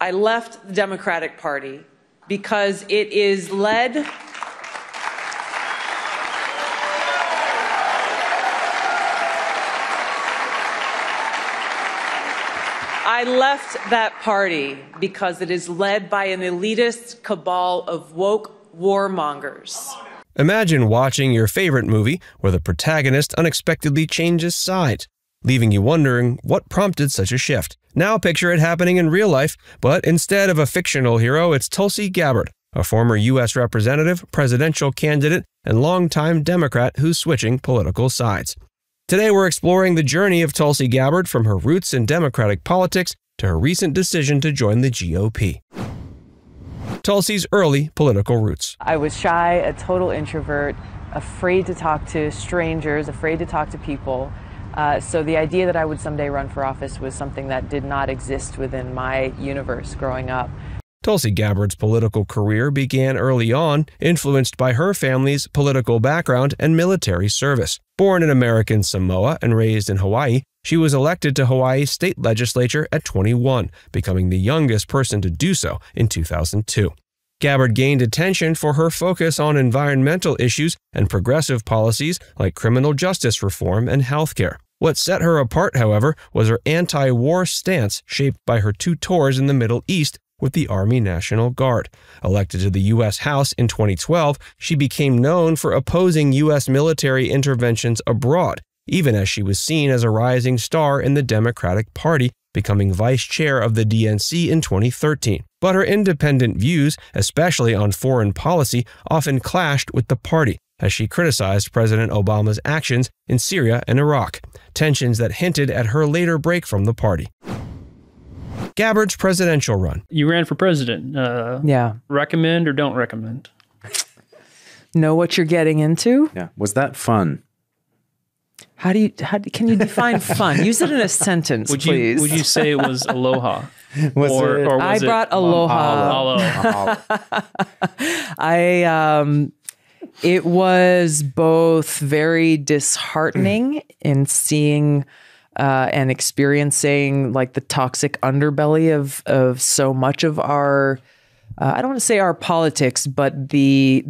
I left the Democratic Party because it is led I left that party because it is led by an elitist cabal of woke warmongers. Imagine watching your favorite movie where the protagonist unexpectedly changes sides, leaving you wondering what prompted such a shift. Now picture it happening in real life, but instead of a fictional hero, it's Tulsi Gabbard, a former U.S. representative, presidential candidate, and longtime Democrat who's switching political sides. Today we're exploring the journey of Tulsi Gabbard from her roots in Democratic politics to her recent decision to join the GOP. Tulsi's early political roots. I was shy, a total introvert, afraid to talk to strangers, afraid to talk to people. So the idea that I would someday run for office was something that did not exist within my universe growing up. Tulsi Gabbard's political career began early on, influenced by her family's political background and military service. Born in American Samoa and raised in Hawaii, she was elected to Hawaii's state legislature at 21, becoming the youngest person to do so in 2002. Gabbard gained attention for her focus on environmental issues and progressive policies like criminal justice reform and healthcare. What set her apart, however, was her anti-war stance shaped by her 2 tours in the Middle East with the Army National Guard. Elected to the U.S. House in 2012, she became known for opposing U.S. military interventions abroad, even as she was seen as a rising star in the Democratic Party, becoming vice chair of the DNC in 2013. But her independent views, especially on foreign policy, often clashed with the party, as she criticized President Obama's actions in Syria and Iraq, tensions that hinted at her later break from the party. Gabbard's presidential run. You ran for president. Yeah. Recommend or don't recommend? Know what you're getting into? Yeah. Was that fun? Can you define fun? Use it in a sentence, please. Would you say it was aloha? I brought aloha. It was both very disheartening in seeing and experiencing like the toxic underbelly of so much of our, I don't want to say our politics, but the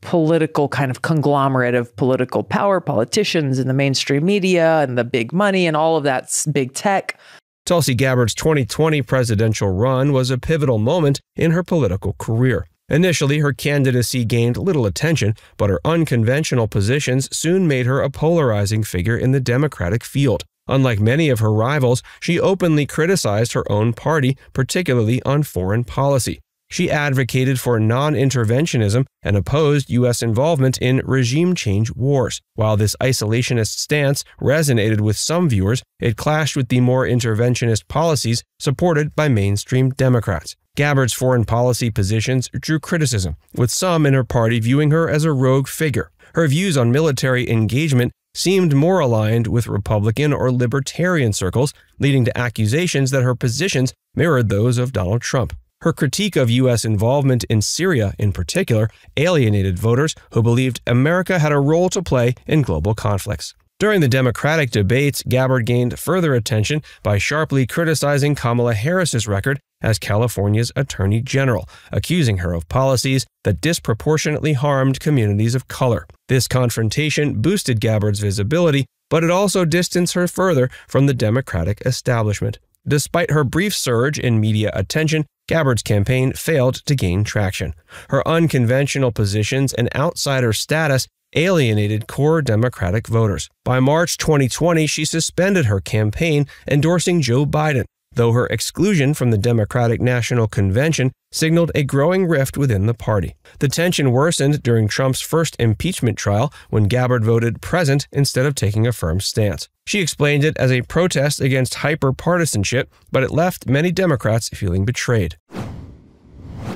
political kind of conglomerate of political power, politicians and the mainstream media and the big money and all of that big tech. Tulsi Gabbard's 2020 presidential run was a pivotal moment in her political career. Initially, her candidacy gained little attention, but her unconventional positions soon made her a polarizing figure in the Democratic field. Unlike many of her rivals, she openly criticized her own party, particularly on foreign policy. She advocated for non-interventionism and opposed U.S. involvement in regime change wars. While this isolationist stance resonated with some viewers, it clashed with the more interventionist policies supported by mainstream Democrats. Gabbard's foreign policy positions drew criticism, with some in her party viewing her as a rogue figure. Her views on military engagement seemed more aligned with Republican or libertarian circles, leading to accusations that her positions mirrored those of Donald Trump. Her critique of U.S. involvement in Syria, in particular, alienated voters who believed America had a role to play in global conflicts. During the Democratic debates, Gabbard gained further attention by sharply criticizing Kamala Harris's record as California's Attorney General, accusing her of policies that disproportionately harmed communities of color. This confrontation boosted Gabbard's visibility, but it also distanced her further from the Democratic establishment. Despite her brief surge in media attention, Gabbard's campaign failed to gain traction. Her unconventional positions and outsider status alienated core Democratic voters. By March 2020, she suspended her campaign, endorsing Joe Biden, though her exclusion from the Democratic National Convention signaled a growing rift within the party. The tension worsened during Trump's first impeachment trial when Gabbard voted present instead of taking a firm stance. She explained it as a protest against hyper-partisanship, but it left many Democrats feeling betrayed.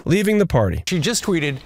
Leaving the party. She just tweeted,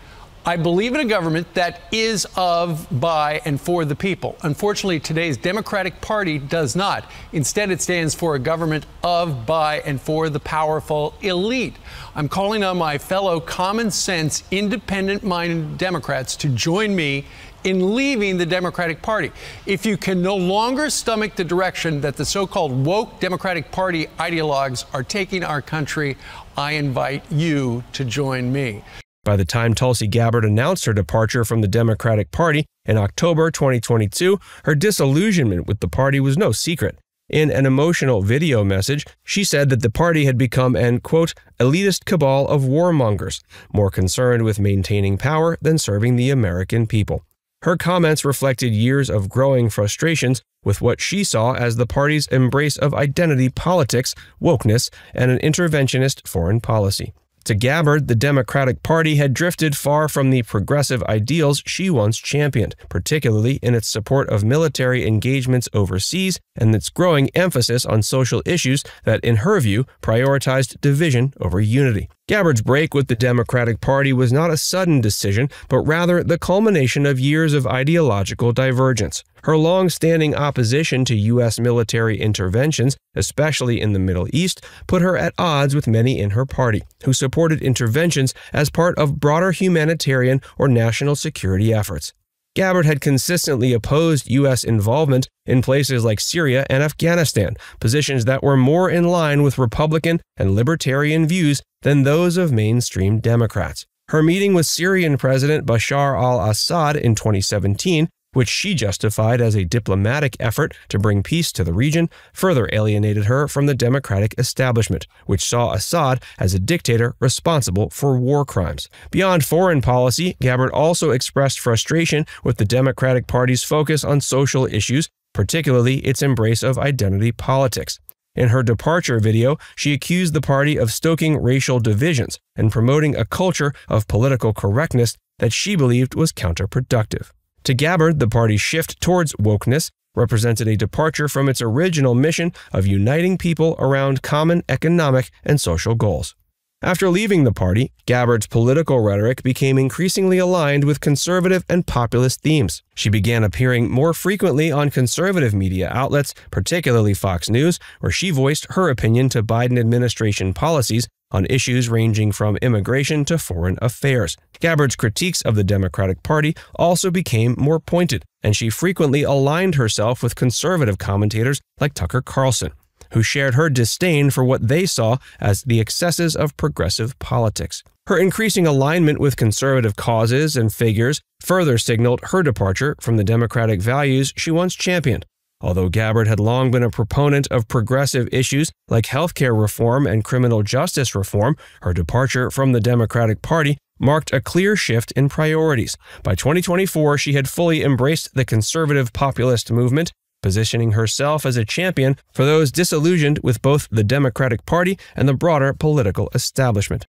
"I believe in a government that is of, by, and for the people. Unfortunately, today's Democratic Party does not. Instead, it stands for a government of, by, and for the powerful elite. I'm calling on my fellow common sense, independent-minded Democrats to join me in leaving the Democratic Party. If you can no longer stomach the direction that the so-called woke Democratic Party ideologues are taking our country, I invite you to join me. By the time Tulsi Gabbard announced her departure from the Democratic Party in October 2022, her disillusionment with the party was no secret. In an emotional video message, she said that the party had become an, quote, elitist cabal of warmongers, more concerned with maintaining power than serving the American people. Her comments reflected years of growing frustrations with what she saw as the party's embrace of identity politics, wokeness, and an interventionist foreign policy. To Gabbard, the Democratic Party had drifted far from the progressive ideals she once championed, particularly in its support of military engagements overseas and its growing emphasis on social issues that, in her view, prioritized division over unity. Gabbard's break with the Democratic Party was not a sudden decision, but rather the culmination of years of ideological divergence. Her long-standing opposition to U.S. military interventions, especially in the Middle East, put her at odds with many in her party, who supported interventions as part of broader humanitarian or national security efforts. Gabbard had consistently opposed U.S. involvement in places like Syria and Afghanistan, positions that were more in line with Republican and libertarian views than those of mainstream Democrats. Her meeting with Syrian President Bashar al-Assad in 2017, which she justified as a diplomatic effort to bring peace to the region, further alienated her from the Democratic establishment, which saw Assad as a dictator responsible for war crimes. Beyond foreign policy, Gabbard also expressed frustration with the Democratic Party's focus on social issues, particularly its embrace of identity politics. In her departure video, she accused the party of stoking racial divisions and promoting a culture of political correctness that she believed was counterproductive. To Gabbard, the party's shift towards wokeness represented a departure from its original mission of uniting people around common economic and social goals. After leaving the party, Gabbard's political rhetoric became increasingly aligned with conservative and populist themes. She began appearing more frequently on conservative media outlets, particularly Fox News, where she voiced her opinion to Biden administration policies on issues ranging from immigration to foreign affairs. Gabbard's critiques of the Democratic Party also became more pointed, and she frequently aligned herself with conservative commentators like Tucker Carlson, who shared her disdain for what they saw as the excesses of progressive politics. Her increasing alignment with conservative causes and figures further signaled her departure from the democratic values she once championed. Although Gabbard had long been a proponent of progressive issues like healthcare reform and criminal justice reform, her departure from the Democratic Party marked a clear shift in priorities. By 2024, she had fully embraced the conservative populist movement, positioning herself as a champion for those disillusioned with both the Democratic Party and the broader political establishment.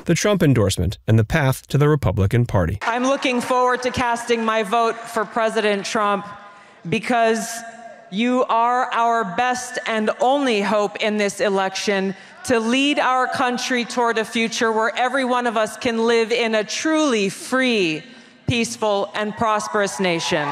The Trump endorsement and the path to the Republican Party. I'm looking forward to casting my vote for President Trump because you are our best and only hope in this election to lead our country toward a future where every one of us can live in a truly free, peaceful, and prosperous nation.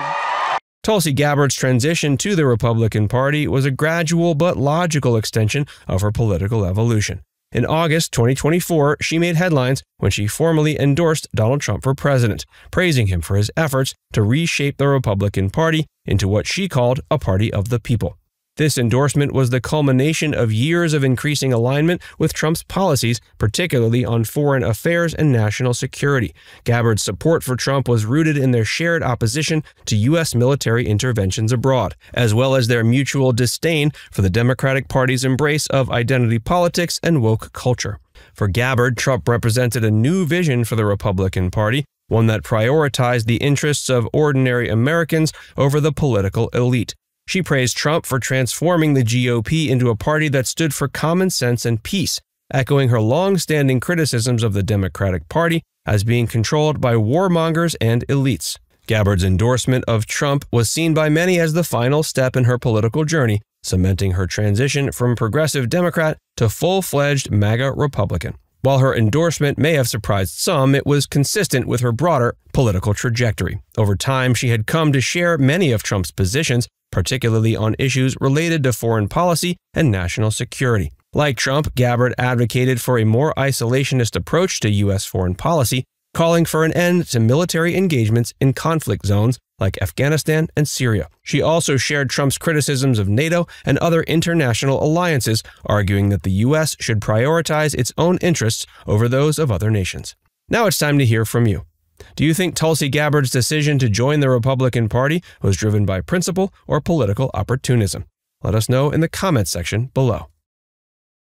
Tulsi Gabbard's transition to the Republican Party was a gradual but logical extension of her political evolution. In August 2024, she made headlines when she formally endorsed Donald Trump for president, praising him for his efforts to reshape the Republican Party into what she called a party of the people. This endorsement was the culmination of years of increasing alignment with Trump's policies, particularly on foreign affairs and national security. Gabbard's support for Trump was rooted in their shared opposition to U.S. military interventions abroad, as well as their mutual disdain for the Democratic Party's embrace of identity politics and woke culture. For Gabbard, Trump represented a new vision for the Republican Party, one that prioritized the interests of ordinary Americans over the political elite. She praised Trump for transforming the GOP into a party that stood for common sense and peace, echoing her long-standing criticisms of the Democratic Party as being controlled by warmongers and elites. Gabbard's endorsement of Trump was seen by many as the final step in her political journey, cementing her transition from progressive Democrat to full-fledged MAGA Republican. While her endorsement may have surprised some, it was consistent with her broader political trajectory. Over time, she had come to share many of Trump's positions, particularly on issues related to foreign policy and national security. Like Trump, Gabbard advocated for a more isolationist approach to U.S. foreign policy, calling for an end to military engagements in conflict zones like Afghanistan and Syria. She also shared Trump's criticisms of NATO and other international alliances, arguing that the U.S. should prioritize its own interests over those of other nations. Now it's time to hear from you. Do you think Tulsi Gabbard's decision to join the Republican Party was driven by principle or political opportunism? Let us know in the comments section below.